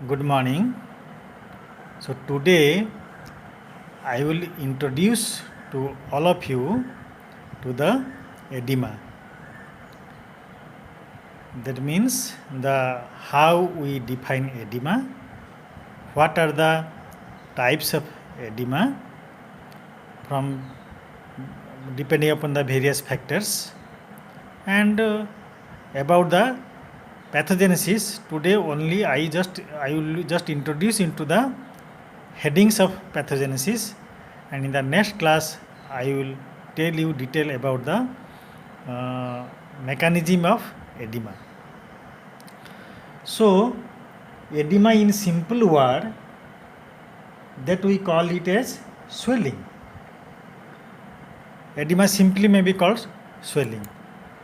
Good morning. So today I will introduce to all of you to the edema. That means the how we define edema, what are the types of edema from depending upon the various factors, and about the pathogenesis. Today only I will just introduce into the headings of pathogenesis, and in the next class I will tell you detail about the mechanism of edema. So edema in simple word, that we call it as swelling. Edema simply may be called swelling.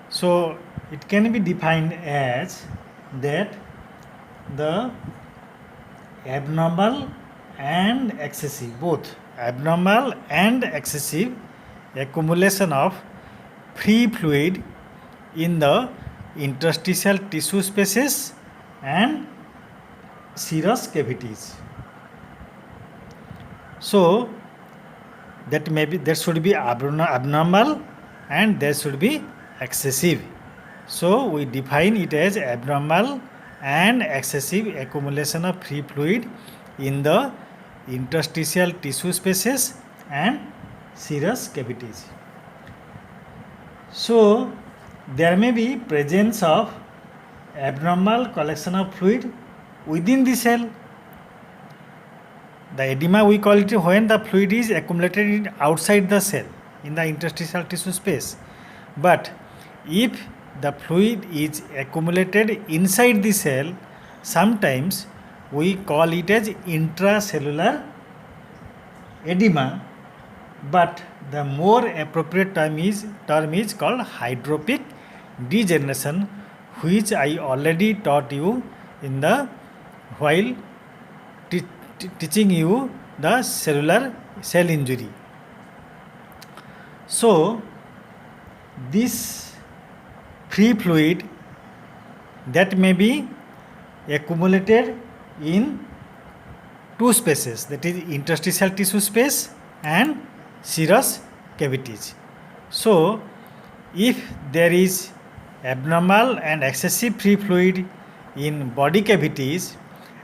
So it can be defined as that the abnormal and excessive, both abnormal and excessive accumulation of free fluid in the interstitial tissue spaces and serous cavities. So that should be abnormal and there should be excessive. So we define it as abnormal and excessive accumulation of free fluid in the interstitial tissue spaces and serous cavities. So there may be presence of abnormal collection of fluid within the cell. The edema we call it when the fluid is accumulated outside the cell in the interstitial tissue space. But if the fluid is accumulated inside the cell, sometimes we call it as intracellular edema, but the more appropriate term is called hydropic degeneration, which I already taught you in the while teaching you the cellular cell injury. So this free fluid that may be accumulated in two spaces, that is interstitial tissue space and serous cavities. So if there is abnormal and excessive free fluid in body cavities,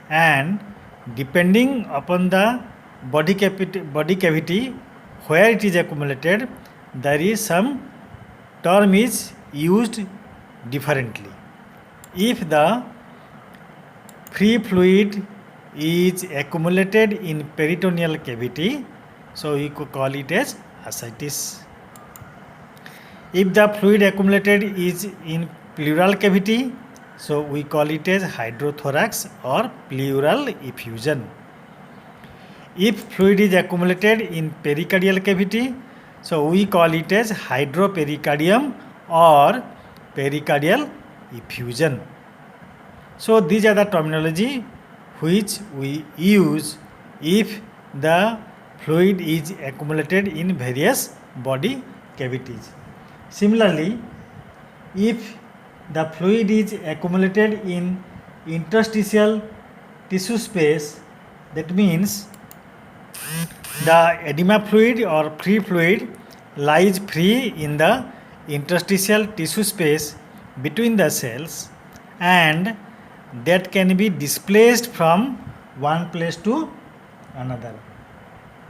and depending upon the body cavity where it is accumulated, there is some term is used differently. If the free fluid is accumulated in peritoneal cavity, so we could call it as ascites. If the fluid accumulated is in pleural cavity, so we call it as hydrothorax or pleural effusion. If fluid is accumulated in pericardial cavity, so we call it as hydropericardium or pericardial effusion. So these are the terminology which we use if the fluid is accumulated in various body cavities. Similarly, if the fluid is accumulated in interstitial tissue space, that means the edema fluid or free fluid lies free in the interstitial tissue space between the cells, and that can be displaced from one place to another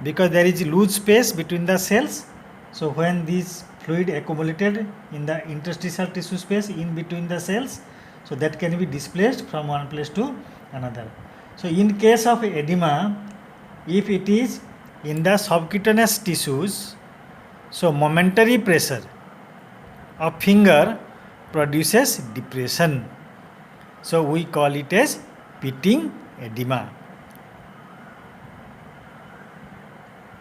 because there is loose space between the cells. So when this fluid accumulated in the interstitial tissue space in between the cells, so that can be displaced from one place to another. So in case of edema, if it is in the subcutaneous tissues, so momentary pressure of finger produces depression, so we call it as pitting edema.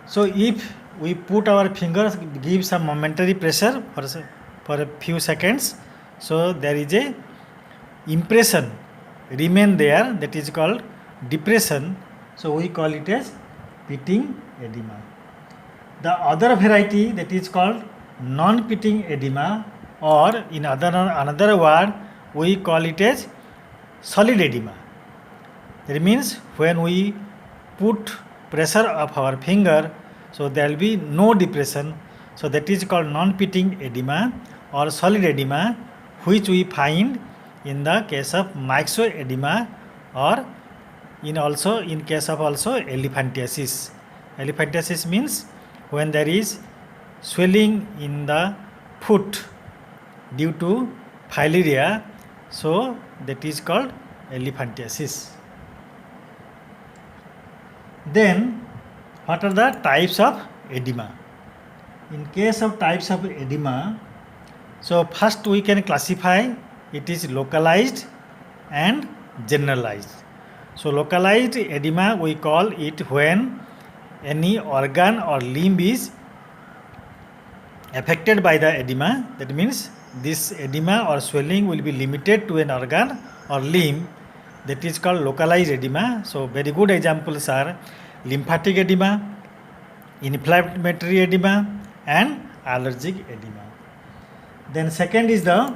So if we put our fingers, give some momentary pressure for a few seconds, so there is a impression remain there, that is called depression, so we call it as pitting edema. The other variety, that is called non-pitting edema, or in another word we call it as solid edema. That means when we put pressure of our finger, so there will be no depression. So that is called non-pitting edema or solid edema, which we find in the case of myxoedema or in case of also elephantiasis. Elephantiasis means when there is swelling in the foot due to filaria, so that is called elephantiasis. Then what are the types of edema? In case of types of edema, so first we can classify it is localized and generalized. So localized edema we call it when any organ or limb is affected by the edema. That means this edema or swelling will be limited to an organ or limb. That is called localized edema. So very good examples are lymphatic edema, inflammatory edema and allergic edema. Then second is the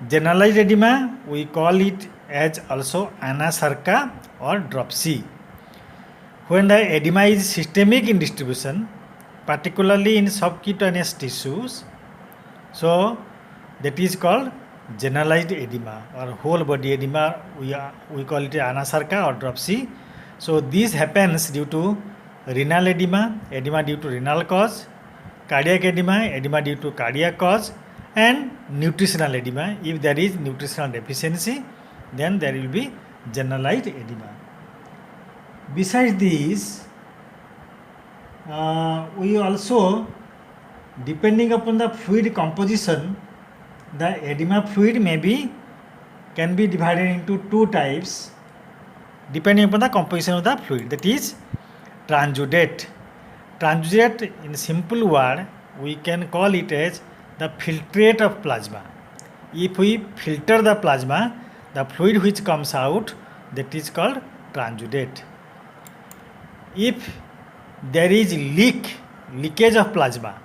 generalized edema. We call it as also anasarca or dropsy. When the edema is systemic in distribution, particularly in subcutaneous tissues, so that is called generalized edema or whole body edema. We call it anasarca or dropsy. So this happens due to renal edema, edema due to renal cause, cardiac edema, edema due to cardiac cause, and nutritional edema. If there is nutritional deficiency, then there will be generalized edema. Besides this, we also, depending upon the fluid composition, the edema fluid can be divided into two types depending upon the composition of the fluid. That is transudate. Transudate, in simple word, we can call it as the filtrate of plasma. If we filter the plasma, the fluid which comes out, that is called transudate. If there is leakage of plasma,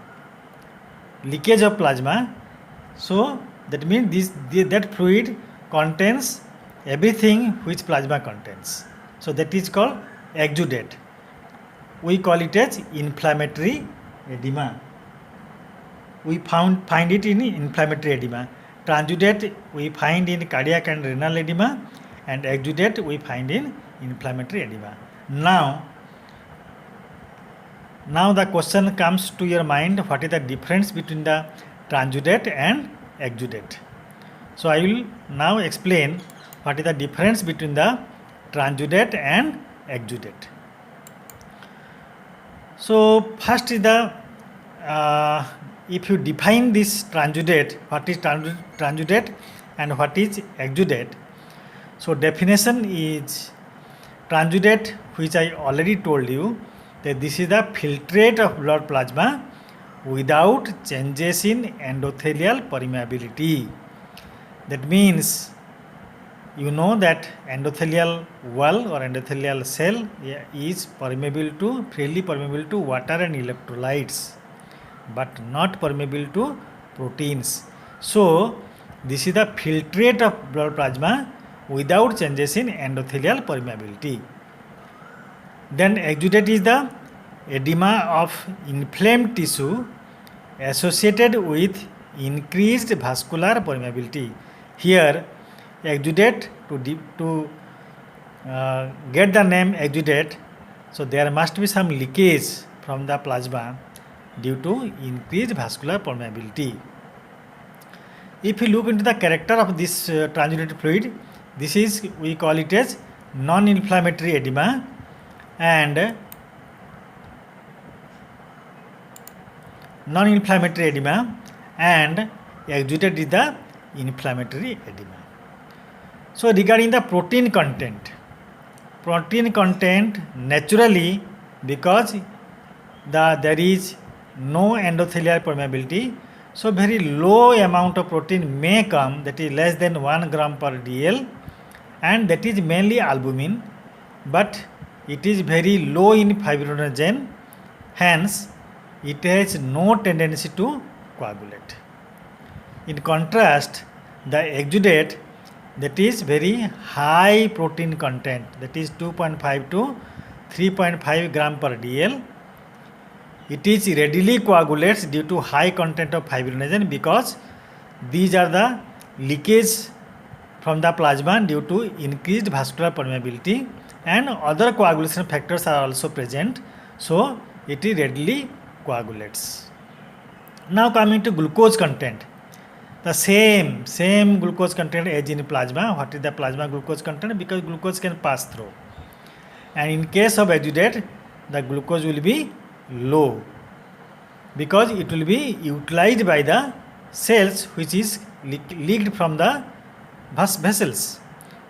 so that means that fluid contains everything which plasma contains. So that is called exudate. We call it as inflammatory edema. We find it in inflammatory edema. Transudate we find in cardiac and renal edema, and exudate we find in inflammatory edema. Now the question comes to your mind, what is the difference between the transudate and exudate? So I will now explain what is the difference between the transudate and exudate. So first is the if you define this transudate, what is transudate and what is exudate. So definition is transudate, which I already told you, that this is the filtrate of blood plasma without changes in endothelial permeability. That means you know that endothelial wall or endothelial cell is freely permeable to water and electrolytes, but not permeable to proteins. So this is the filtrate of blood plasma without changes in endothelial permeability. Then exudate is the edema of inflamed tissue associated with increased vascular permeability. Here exudate, to get the name exudate, so there must be some leakage from the plasma due to increased vascular permeability. If you look into the character of this transudate fluid, we call it as non-inflammatory edema, and exudate is the inflammatory edema. So regarding the protein content naturally, because there is no endothelial permeability, so very low amount of protein may come, that is less than 1 gram per dl, and that is mainly albumin, but it is very low in fibrinogen, hence it has no tendency to coagulate. In contrast, the exudate that is very high protein content, that is 2.5 to 3.5 gram per dl. It is readily coagulates due to high content of fibrinogen because these are the leakage from the plasma due to increased vascular permeability, and other coagulation factors are also present, so it readily coagulates. Now coming to glucose content, the same glucose content as in plasma. What is the plasma glucose content? Because glucose can pass through, and in case of exudate the glucose will be low because it will be utilized by the cells which is leaked from the vessels.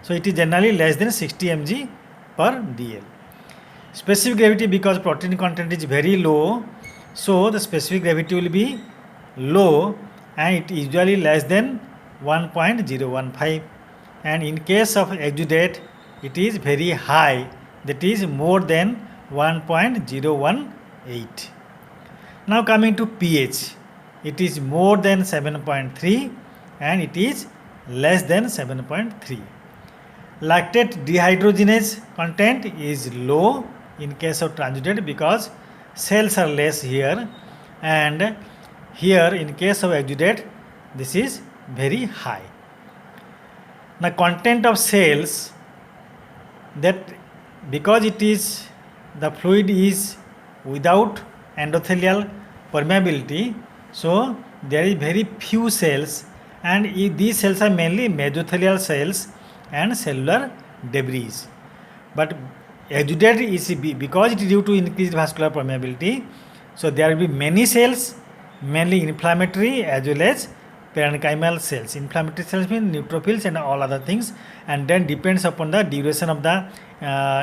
So it is generally less than 60 mg per dl. Specific gravity, because protein content is very low, so the specific gravity will be low and it is usually less than 1.015, and in case of exudate it is very high, that is more than 1.018. Now coming to pH, it is more than 7.3 and it is less than 7.3. Lactate dehydrogenase content is low in case of transudate because cells are less here, and here in case of exudate this is very high. Now content of cells, that because it is the fluid is without endothelial permeability, so there is very few cells, and these cells are mainly mesothelial cells and cellular debris. But exudate is because it is due to increased vascular permeability, so there will be many cells, mainly inflammatory as well as parenchymal cells. Inflammatory cells mean neutrophils and all other things, and then depends upon the duration of the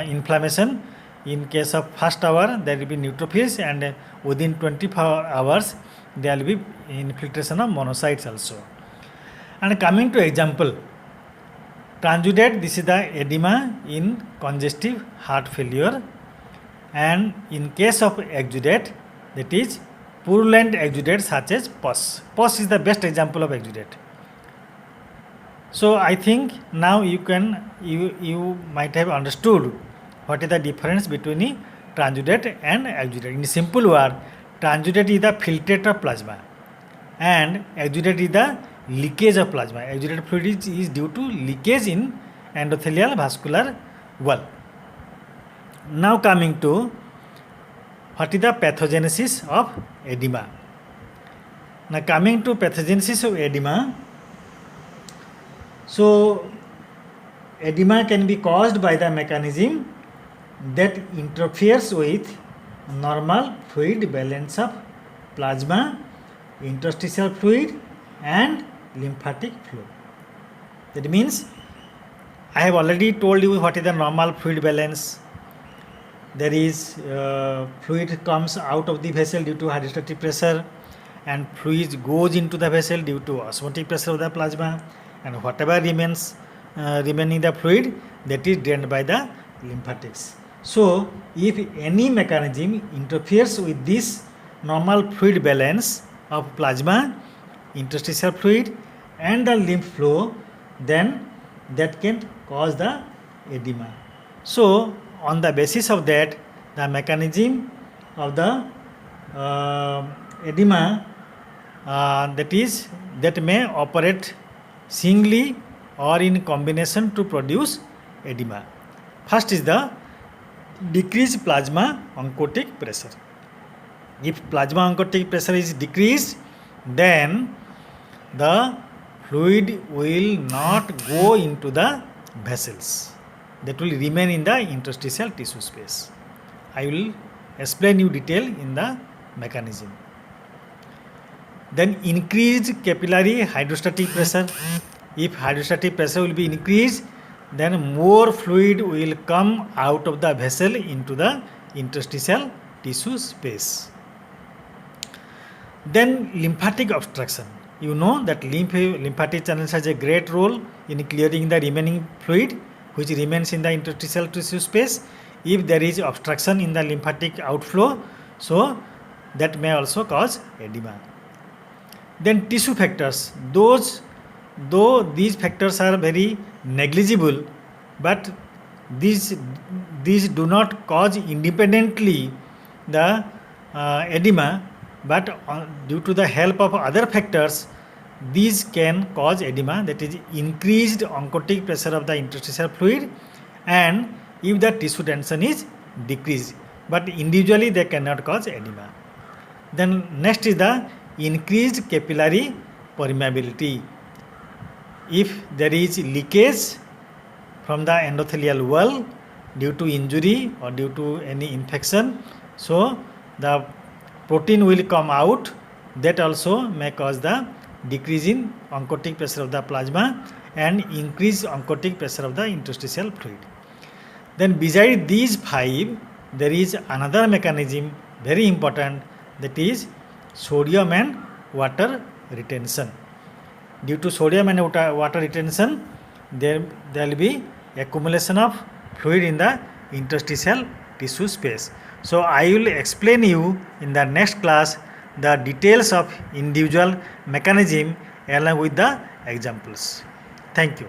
inflammation. In case of first hour there will be neutrophils, and within 24 hours there will be infiltration of monocytes also. And coming to example, transudate, this is the edema in congestive heart failure, and in case of exudate, that is purulent exudate such as pus. Pus is the best example of exudate. So I think now you might have understood what is the difference between transudate and exudate. In simple word, transudate is the filtrate of plasma and exudate is the leakage of plasma. Exudate fluid is due to leakage in endothelial vascular wall. Now coming to what is the pathogenesis of edema. Now coming to pathogenesis of edema, so edema can be caused by the mechanism that interferes with normal fluid balance of plasma, interstitial fluid and lymphatic flow. That means I have already told you what is the normal fluid balance. There is fluid comes out of the vessel due to hydrostatic pressure, and fluid goes into the vessel due to osmotic pressure of the plasma, and whatever remains remaining the fluid, that is drained by the lymphatics. So if any mechanism interferes with this normal fluid balance of plasma, interstitial fluid and the lymph flow, then that can cause the edema. So on the basis of that, the mechanism of the edema that may operate singly or in combination to produce edema. First is the decreased plasma oncotic pressure. If plasma oncotic pressure is decreased, then the fluid will not go into the vessels, that will remain in the interstitial tissue space. I will explain you detail in the mechanism. Then increased capillary hydrostatic pressure. If hydrostatic pressure will be increased, then more fluid will come out of the vessel into the interstitial tissue space. Then lymphatic obstruction. You know that lymphatic channels has a great role in clearing the remaining fluid which remains in the interstitial tissue space. If there is obstruction in the lymphatic outflow, so that may also cause edema. Then tissue factors, though these factors are very negligible, but these do not cause independently the edema, but due to the help of other factors, these can cause edema, that is increased oncotic pressure of the interstitial fluid, and if the tissue tension is decreased, but individually they cannot cause edema. Then next is the increased capillary permeability. If there is leakage from the endothelial wall due to injury or due to any infection, so the protein will come out, that also may cause the decrease in oncotic pressure of the plasma and increase oncotic pressure of the interstitial fluid. Then beside these 5, there is another mechanism very important, that is sodium and water retention. Due to sodium and water retention, there will be accumulation of fluid in the interstitial tissue space. So I will explain you in the next class the details of individual mechanism along with the examples. Thank you.